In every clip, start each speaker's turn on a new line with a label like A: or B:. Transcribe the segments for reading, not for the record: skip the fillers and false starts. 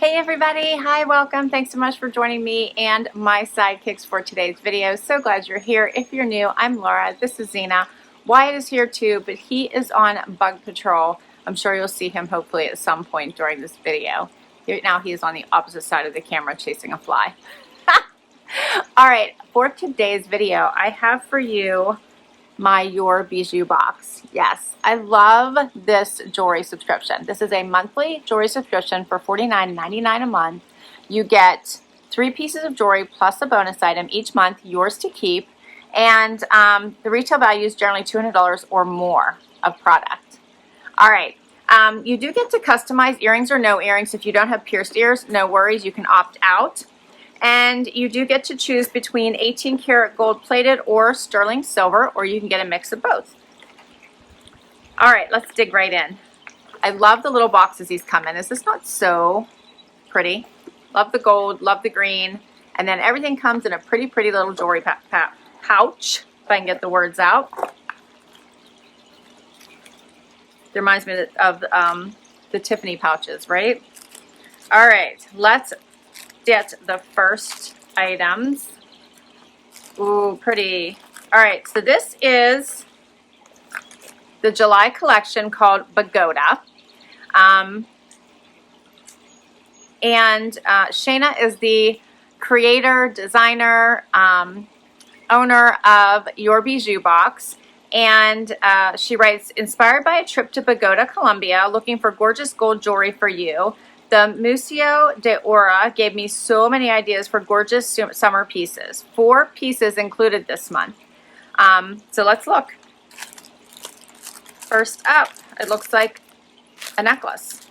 A: Hey everybody, hi, welcome. Thanks so much for joining me and my sidekicks for today's video. So glad you're here. If you're new, I'm Laura, this is Zena. Wyatt is here too, but he is on bug patrol. I'm sure you'll see him hopefully at some point during this video. Now he is on the opposite side of the camera chasing a fly. All right, for today's video, I have for you my Your Bijoux box. Yes, I love this jewelry subscription. This is a monthly jewelry subscription for $49.99 a month. You get 3 pieces of jewelry plus a bonus item each month, yours to keep. And the retail value is generally $200 or more of product. All right. You do get to customize earrings or no earrings. If you don't have pierced ears, no worries. You can opt out. And you do get to choose between 18 karat gold plated or sterling silver, or you can get a mix of both. All right, let's dig right in. I love the little boxes these come in. Is this not so pretty? Love the gold, love the green, and then everything comes in a pretty little jewelry pouch, if I can get the words out. It reminds me of the Tiffany pouches, right? All right, let's get the first items. Ooh, pretty. All right, so this is the July collection called Pagoda. And Shayna is the creator, designer, owner of Your Bijoux Box. And she writes, inspired by a trip to Bogata, Colombia, looking for gorgeous gold jewelry for you. The Museo de Oro gave me so many ideas for gorgeous summer pieces. 4 pieces included this month. So let's look. First up, it looks like a necklace.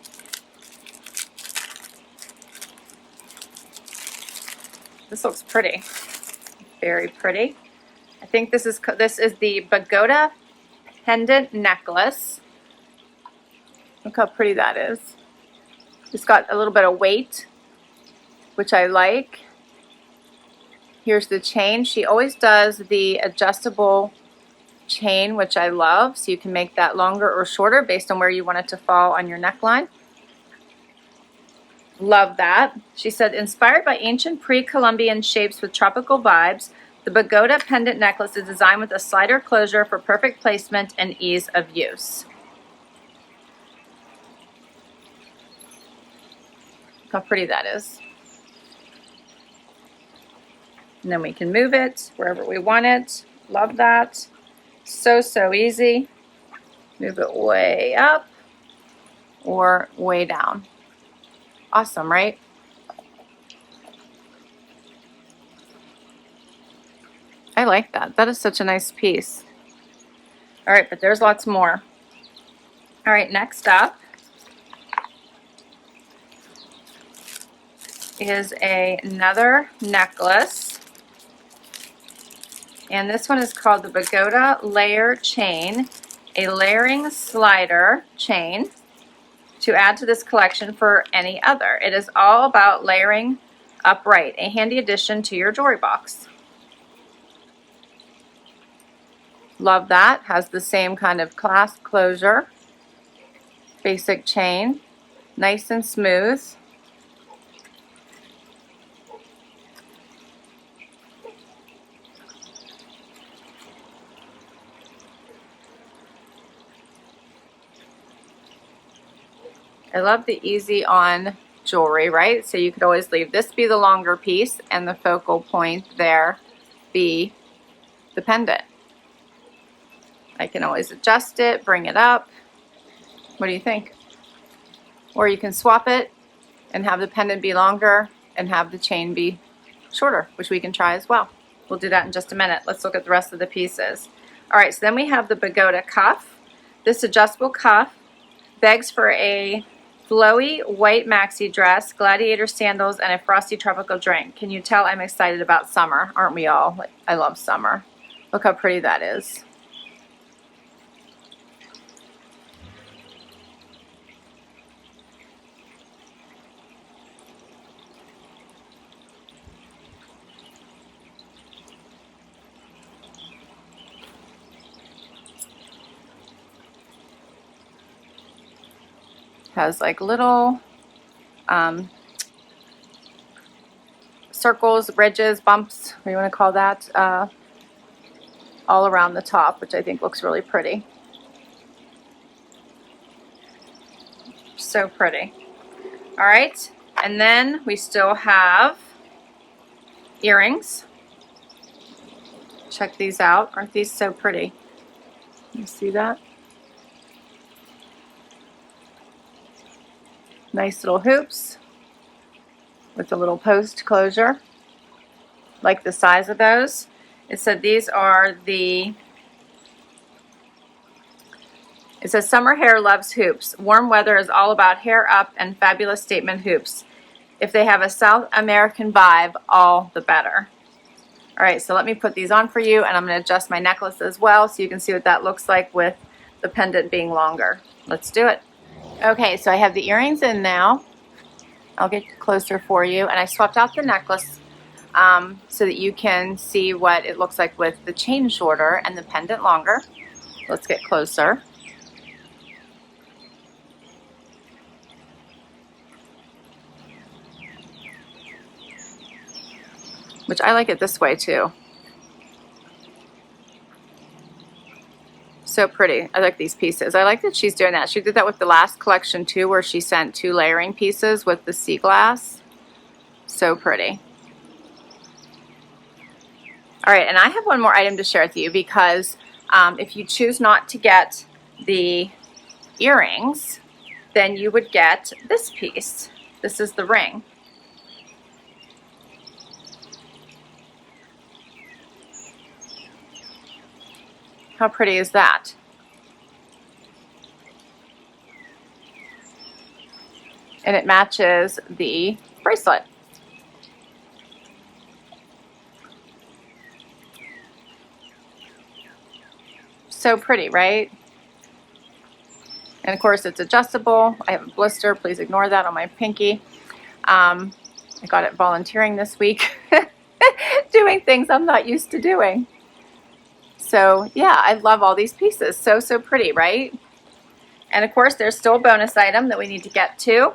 A: This looks pretty. Very pretty. I think this is the Pagoda Pendant necklace. Look how pretty that is. It's got a little bit of weight, which I like. Here's the chain. She always does the adjustable chain, which I love. So you can make that longer or shorter based on where you want it to fall on your neckline. Love that. She said, inspired by ancient pre-Columbian shapes with tropical vibes, the Pagoda Pendant necklace is designed with a slider closure for perfect placement and ease of use. How pretty that is. And then we can move it wherever we want it. Love that. So easy. Move it way up or way down. Awesome, right? I like that. That is such a nice piece. All right, but there's lots more. All right, next up is another necklace, and this one is called the Pagoda Layer Chain, a layering slider chain to add to this collection for any other. It is all about layering upright, a handy addition to your jewelry box. Love that. Has the same kind of clasp closure, basic chain, nice and smooth. I love the easy on jewelry, right? So you could always leave this be the longer piece and the focal point there be the pendant. I can always adjust it, bring it up. What do you think? Or you can swap it and have the pendant be longer and have the chain be shorter, which we can try as well. We'll do that in just a minute. Let's look at the rest of the pieces. All right, so then we have the Pagoda Cuff. This adjustable cuff begs for a flowy white maxi dress, gladiator sandals, and a frosty tropical drink. Can you tell I'm excited about summer? Aren't we all? I love summer. Look how pretty that is. Has like little circles, ridges, bumps, what do you want to call that, all around the top, which I think looks really pretty. So pretty. All right, and then we still have earrings. Check these out. Aren't these so pretty? You see that? Nice little hoops with a little post closure. Like the size of those. It said these are the, it says summer hair loves hoops. Warm weather is all about hair up and fabulous statement hoops. If they have a South American vibe, all the better. All right, so let me put these on for you, and I'm going to adjust my necklace as well so you can see what that looks like with the pendant being longer. Let's do it. Okay, so I have the earrings in now. I'll get closer for you, and I swapped out the necklace so that you can see what it looks like with the chain shorter and the pendant longer. Let's get closer. Which I like it this way too. So pretty. I like these pieces. I like that she's doing that. She did that with the last collection too, where she sent 2 layering pieces with the sea glass. So pretty. All right, and I have one more item to share with you because if you choose not to get the earrings, then you would get this piece. This is the ring. How pretty is that? And it matches the bracelet. So pretty, right? And of course it's adjustable. I have a blister, please ignore that on my pinky. I got it volunteering this week, doing things I'm not used to doing. So yeah, I love all these pieces. So pretty, right? And of course there's still a bonus item that we need to get to.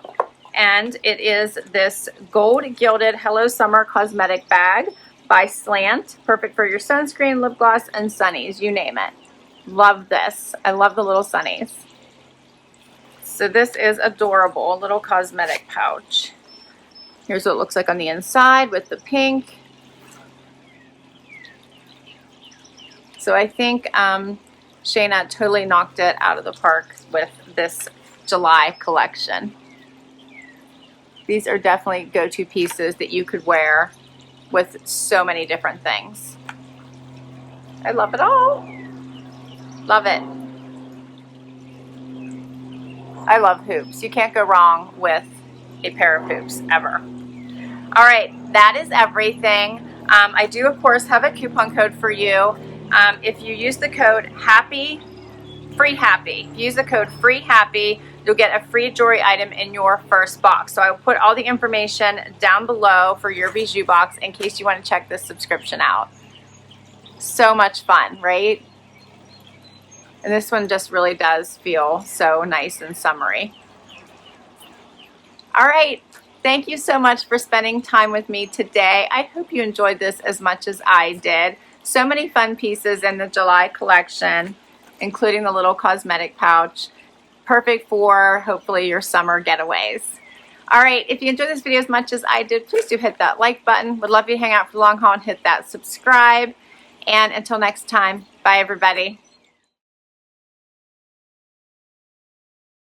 A: And it is this gold gilded Hello Summer cosmetic bag by Slant. Perfect for your sunscreen, lip gloss, and sunnies, you name it. Love this. I love the little sunnies. So this is adorable, a little cosmetic pouch. Here's what it looks like on the inside with the pink. So I think Shayna totally knocked it out of the park with this July collection. These are definitely go-to pieces that you could wear with so many different things. I love it all. Love it. I love hoops. You can't go wrong with a pair of hoops ever. All right, that is everything. I do, of course, have a coupon code for you. If you use the code FREEHAPPY, use the code FREEHAPPY, you'll get a free jewelry item in your first box. So I will put all the information down below for Your Bijoux Box in case you want to check this subscription out. So much fun, right? And this one just really does feel so nice and summery. All right. Thank you so much for spending time with me today. I hope you enjoyed this as much as I did. So many fun pieces in the July collection, including the little cosmetic pouch. Perfect for, hopefully, your summer getaways. All right, if you enjoyed this video as much as I did, please do hit that like button. Would love you to hang out for the long haul and hit that subscribe. And until next time, bye everybody.